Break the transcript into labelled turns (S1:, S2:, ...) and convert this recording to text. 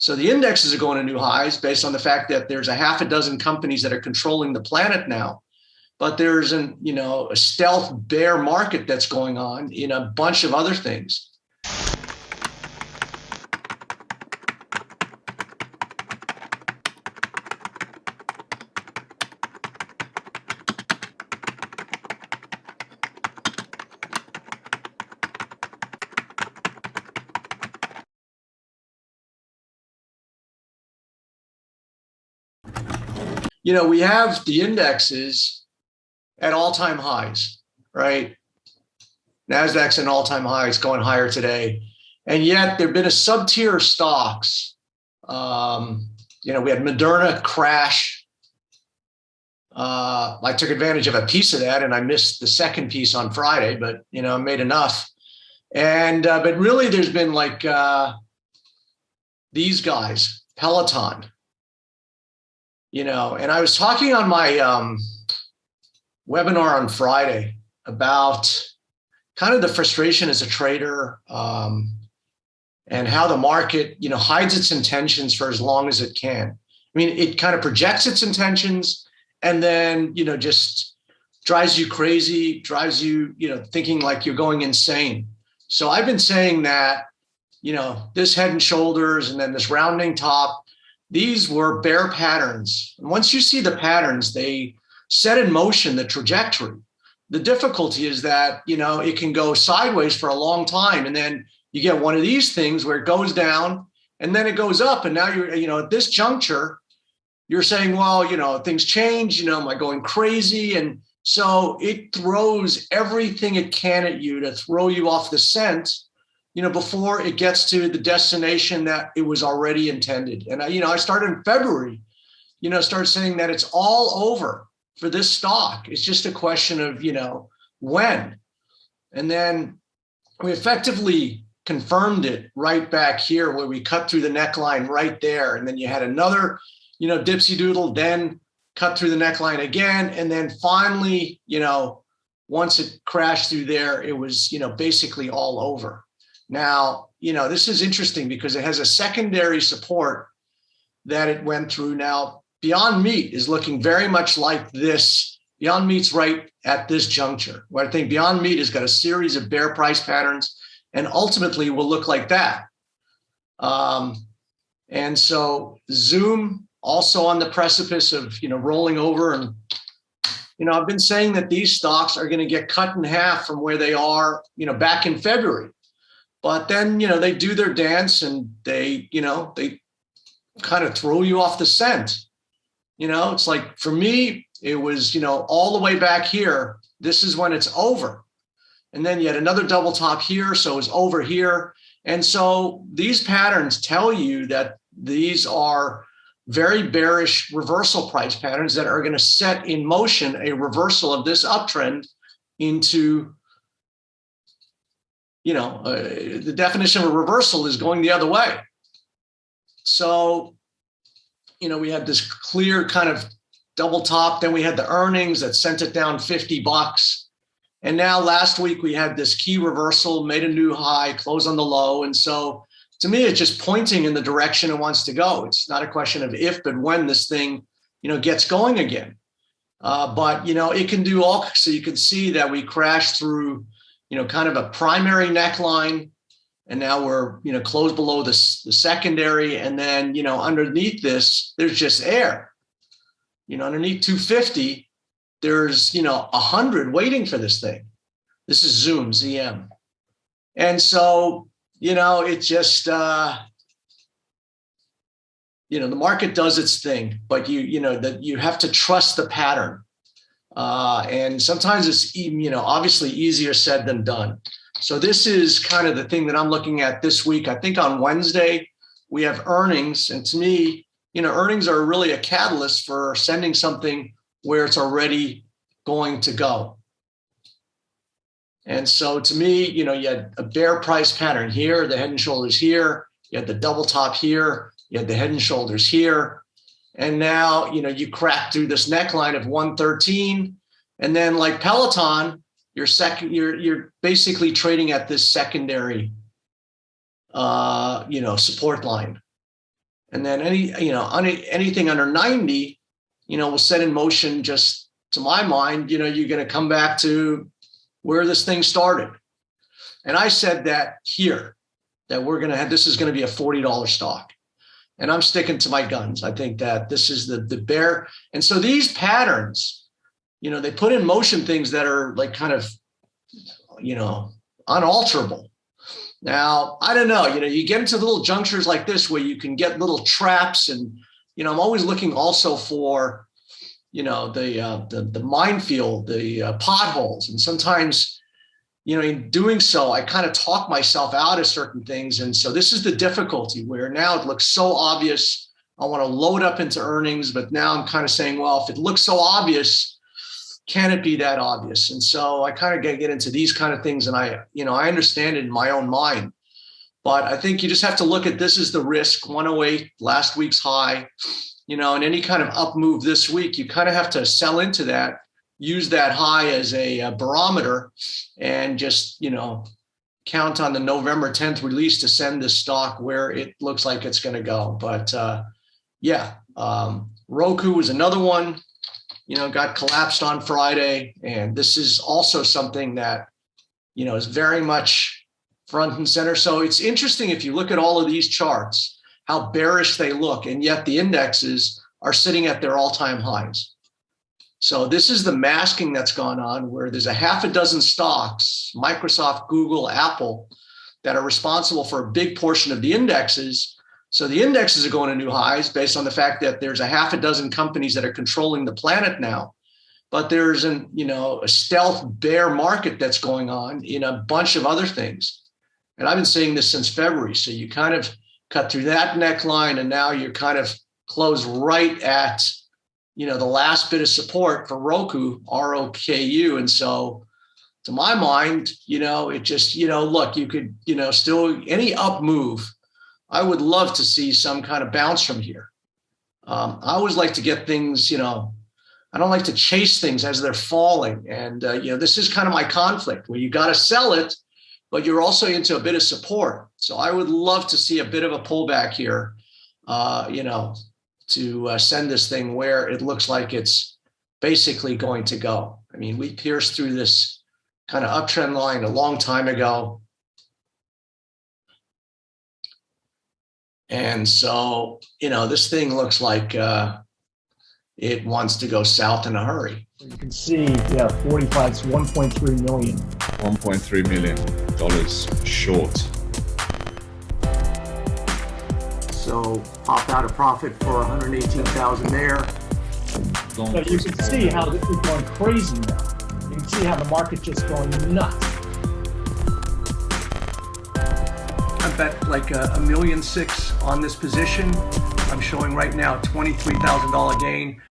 S1: So the indexes are going to new highs based on the fact that there's a half a dozen companies that are controlling the planet now. But there's a stealth bear market that's going on in a bunch of other things. We have the indexes at all-time highs, right? NASDAQ's at all-time highs, going higher today. And yet there have been a sub-tier of stocks. We had Moderna crash. I took advantage of a piece of that, and I missed the second piece on Friday, but, I made enough. And but really there's been like these guys, Peloton, and I was talking on my webinar on Friday about kind of the frustration as a trader and how the market, hides its intentions for as long as it can. I mean, it kind of projects its intentions and then, just drives you crazy, drives you, thinking like you're going insane. So I've been saying that, this head and shoulders and then this rounding top, these were bear patterns. And once you see the patterns, they set in motion the trajectory. The difficulty is that, it can go sideways for a long time. And then you get one of these things where it goes down and then it goes up. And now you're, at this juncture, you're saying, well, things change, am I going crazy? And so it throws everything it can at you to throw you off the scent, before it gets to the destination that it was already intended. And I started in February, started saying that it's all over for this stock. It's just a question of, when. And then we effectively confirmed it right back here where we cut through the neckline right there. And then you had another, dipsy doodle, then cut through the neckline again. And then finally, once it crashed through there, it was, basically all over. Now, this is interesting because it has a secondary support that it went through. Now, Beyond Meat is looking very much like this. Beyond Meat's right at this juncture, where I think Beyond Meat has got a series of bear price patterns and ultimately will look like that. And so Zoom also on the precipice of, rolling over. And, I've been saying that these stocks are going to get cut in half from where they are, back in February. But then, they do their dance and they kind of throw you off the scent. It's like, for me, it was, all the way back here. This is when it's over. And then you had another double top here. So it's over here. And so these patterns tell you that these are very bearish reversal price patterns that are going to set in motion a reversal of this uptrend into, the definition of a reversal is going the other way. So, we had this clear kind of double top. Then we had the earnings that sent it down $50. And now last week we had this key reversal, made a new high, closed on the low. And so to me, it's just pointing in the direction it wants to go. It's not a question of if, but when this thing, gets going again. But, it can do all. So you can see that we crashed through, kind of a primary neckline. And now we're, closed below the secondary. And then, underneath this, there's just air. Underneath 250, there's, 100 waiting for this thing. This is Zoom, ZM. And so, it just, the market does its thing, but that you have to trust the pattern. And sometimes it's, obviously easier said than done. So this is kind of the thing that I'm looking at this week. I think on Wednesday, we have earnings. And to me, earnings are really a catalyst for sending something where it's already going to go. And so to me, you had a bear price pattern here, the head and shoulders here, you had the double top here, you had the head and shoulders here. And now, you crack through this neckline of 113. And then like Peloton, you're basically trading at this secondary, support line. And then anything under 90, will set in motion, just to my mind, you're going to come back to where this thing started. And I said that here, that this is going to be a $40 stock. And I'm sticking to my guns. I think that this is the bear. And so these patterns, they put in motion things that are like kind of, unalterable. Now, I don't know, you get into little junctures like this where you can get little traps, and, I'm always looking also for, the minefield, the potholes. And sometimes, in doing so, I kind of talk myself out of certain things. And so this is the difficulty, where now it looks so obvious. I want to load up into earnings, but now I'm kind of saying, well, if it looks so obvious, can it be that obvious? And so I kind of get into these kind of things, and I understand it in my own mind. But I think you just have to look at this as the risk, 108, last week's high, and any kind of up move this week, you kind of have to sell into that, use that high as a barometer, and just, count on the November 10th release to send this stock where it looks like it's going to go. But Roku was another one, got collapsed on Friday. And this is also something that, is very much front and center. So it's interesting, if you look at all of these charts, how bearish they look, and yet the indexes are sitting at their all-time highs. So this is the masking that's gone on, where there's a half a dozen stocks, Microsoft, Google, Apple, that are responsible for a big portion of the indexes. So the indexes are going to new highs based on the fact that there's a half a dozen companies that are controlling the planet now. But there's a stealth bear market that's going on in a bunch of other things. And I've been saying this since February. So you kind of cut through that neckline, and now you're kind of closed right at, the last bit of support for Roku, ROKU. And so to my mind, it just, look, you could, still any up move, I would love to see some kind of bounce from here. I always like to get things, I don't like to chase things as they're falling. And, this is kind of my conflict, where you got to sell it, but you're also into a bit of support. So I would love to see a bit of a pullback here, to send this thing where it looks like it's basically going to go. I mean, we pierced through this kind of uptrend line a long time ago. And so, this thing looks like it wants to go south in a hurry.
S2: You can see, 45, it's 1.3 million.
S3: $1.3 million short.
S1: So popped out a profit for 118,000 there.
S2: So you can see how this is going crazy now. You can see how the market just going nuts.
S1: I bet like $1.6 million on this position. I'm showing right now $23,000 gain.